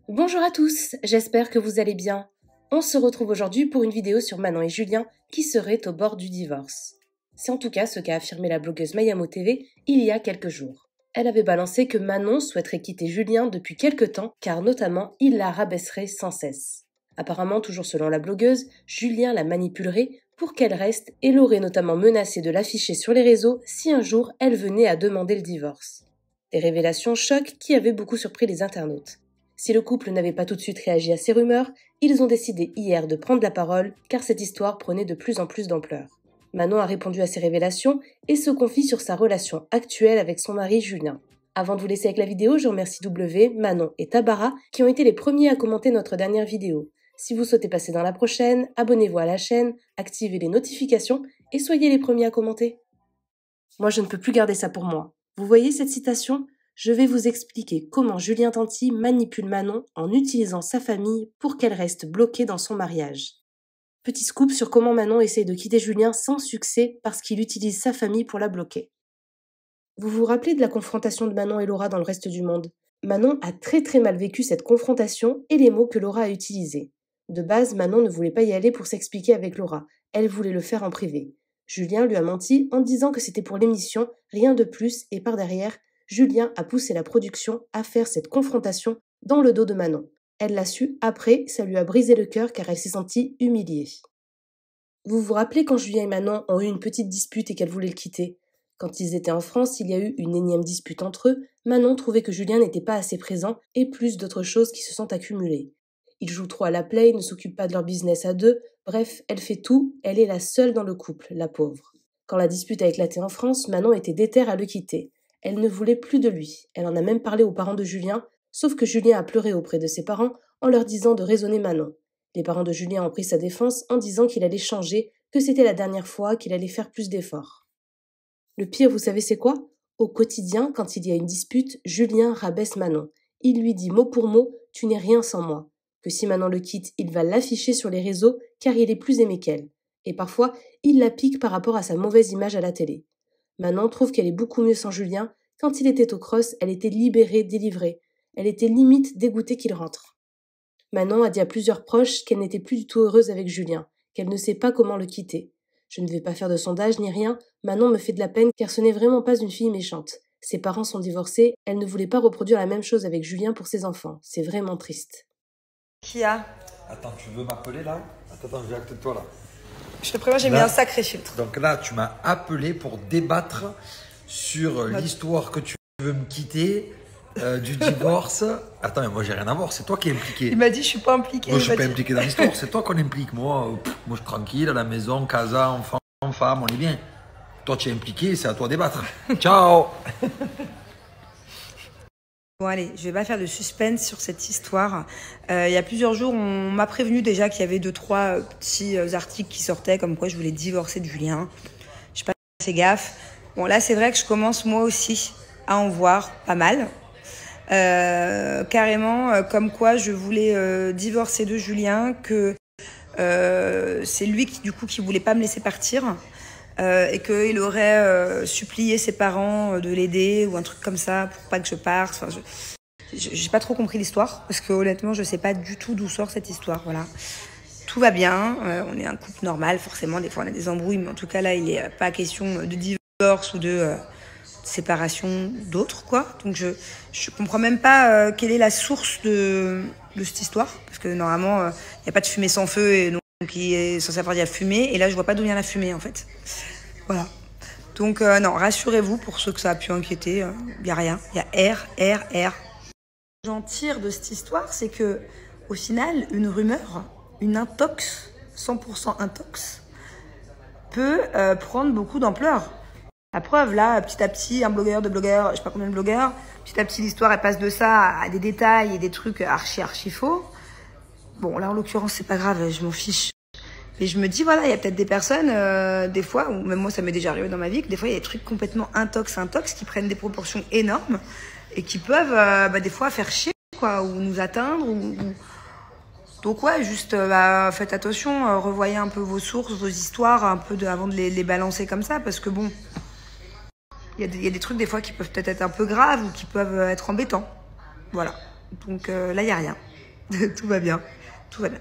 Bonjour à tous, j'espère que vous allez bien. On se retrouve aujourd'hui pour une vidéo sur Manon et Julien qui seraient au bord du divorce. C'est en tout cas ce qu'a affirmé la blogueuse Mayamo TV il y a quelques jours. Elle avait balancé que Manon souhaiterait quitter Julien depuis quelque temps car notamment il la rabaisserait sans cesse. Apparemment, toujours selon la blogueuse, Julien la manipulerait pour qu'elle reste et l'aurait notamment menacée de l'afficher sur les réseaux si un jour elle venait à demander le divorce. Des révélations choc qui avaient beaucoup surpris les internautes. Si le couple n'avait pas tout de suite réagi à ces rumeurs, ils ont décidé hier de prendre la parole car cette histoire prenait de plus en plus d'ampleur. Manon a répondu à ces révélations et se confie sur sa relation actuelle avec son mari Julien. Avant de vous laisser avec la vidéo, je remercie W, Manon et Tabara qui ont été les premiers à commenter notre dernière vidéo. Si vous souhaitez passer dans la prochaine, abonnez-vous à la chaîne, activez les notifications et soyez les premiers à commenter. Moi, je ne peux plus garder ça pour moi. Vous voyez cette citation ? Je vais vous expliquer comment Julien Tanti manipule Manon en utilisant sa famille pour qu'elle reste bloquée dans son mariage. Petit scoop sur comment Manon essaye de quitter Julien sans succès parce qu'il utilise sa famille pour la bloquer. Vous vous rappelez de la confrontation de Manon et Laura dans le reste du monde ? Manon a très mal vécu cette confrontation et les mots que Laura a utilisés. De base, Manon ne voulait pas y aller pour s'expliquer avec Laura, elle voulait le faire en privé. Julien lui a menti en disant que c'était pour l'émission, rien de plus, et par derrière, Julien a poussé la production à faire cette confrontation dans le dos de Manon. Elle l'a su après, ça lui a brisé le cœur car elle s'est sentie humiliée. Vous vous rappelez quand Julien et Manon ont eu une petite dispute et qu'elle voulait le quitter ? Quand ils étaient en France, il y a eu une énième dispute entre eux, Manon trouvait que Julien n'était pas assez présent et plus d'autres choses qui se sont accumulées. Ils jouent trop à la play, ne s'occupent pas de leur business à deux, bref, elle fait tout, elle est la seule dans le couple, la pauvre. Quand la dispute a éclaté en France, Manon était déterre à le quitter. Elle ne voulait plus de lui, elle en a même parlé aux parents de Julien, sauf que Julien a pleuré auprès de ses parents en leur disant de raisonner Manon. Les parents de Julien ont pris sa défense en disant qu'il allait changer, que c'était la dernière fois, qu'il allait faire plus d'efforts. Le pire, vous savez c'est quoi ? Au quotidien, quand il y a une dispute, Julien rabaisse Manon. Il lui dit mot pour mot « tu n'es rien sans moi ». Que si Manon le quitte, il va l'afficher sur les réseaux car il est plus aimé qu'elle. Et parfois, il la pique par rapport à sa mauvaise image à la télé. Manon trouve qu'elle est beaucoup mieux sans Julien. Quand il était au cross, elle était libérée, délivrée. Elle était limite dégoûtée qu'il rentre. Manon a dit à plusieurs proches qu'elle n'était plus du tout heureuse avec Julien, qu'elle ne sait pas comment le quitter. Je ne vais pas faire de sondage ni rien, Manon me fait de la peine car ce n'est vraiment pas une fille méchante. Ses parents sont divorcés, elle ne voulait pas reproduire la même chose avec Julien pour ses enfants. C'est vraiment triste. Qui a ? Attends, tu veux m'appeler là ? Attends, j'ai acte de toi là. Je te préviens, j'ai mis un sacré filtre. Donc là, tu m'as appelé pour débattre sur l'histoire que tu veux me quitter, du divorce. Attends, mais moi j'ai rien à voir, c'est toi qui es impliqué. Il m'a dit, je suis pas impliqué. Moi je suis pas impliqué dans l'histoire, c'est toi qu'on implique. Moi, je suis tranquille à la maison, casa, enfant, femme, on est bien. Toi tu es impliqué, c'est à toi de débattre. Ciao. Bon allez, je vais pas faire de suspense sur cette histoire. Il y a plusieurs jours, on m'a prévenu déjà qu'il y avait 2-3 petits articles qui sortaient comme quoi je voulais divorcer de Julien. Je n'ai pas fait gaffe. Bon là, c'est vrai que je commence moi aussi à en voir pas mal. Carrément, comme quoi je voulais divorcer de Julien, que c'est lui qui voulait pas me laisser partir. Et qu'il aurait supplié ses parents de l'aider ou un truc comme ça pour pas que je parte. Enfin, j'ai pas trop compris l'histoire parce que honnêtement je sais pas du tout d'où sort cette histoire. Voilà, tout va bien, on est un couple normal, forcément des fois on a des embrouilles, mais en tout cas là il est pas question de divorce ou de séparation d'autres quoi. Donc je comprends même pas quelle est la source de cette histoire parce que normalement il y a pas de fumée sans feu et donc qui est censé avoir de la fumée, et là je vois pas d'où vient la fumée en fait. Voilà. Donc non, rassurez-vous pour ceux que ça a pu inquiéter, il y a rien, il y a R. J'en tire de cette histoire, c'est que au final, une rumeur, une intox, 100% intox, peut prendre beaucoup d'ampleur. La preuve, là, petit à petit, un blogueur, deux blogueurs, je sais pas combien de blogueurs, petit à petit l'histoire elle passe de ça à des détails et des trucs archi faux. Bon, là, en l'occurrence, c'est pas grave, je m'en fiche. Et je me dis, voilà, il y a peut-être des personnes, des fois, ou même moi, ça m'est déjà arrivé dans ma vie, que des fois, il y a des trucs complètement intox, qui prennent des proportions énormes et qui peuvent, des fois, faire chier, quoi, ou nous atteindre, ou Donc ouais, juste bah, faites attention, revoyez un peu vos sources, vos histoires, un peu avant de les balancer comme ça, parce que bon, il y a des trucs des fois qui peuvent peut-être être un peu graves ou qui peuvent être embêtants. Voilà. Donc là, il n'y a rien. Tout va bien. Tout va bien.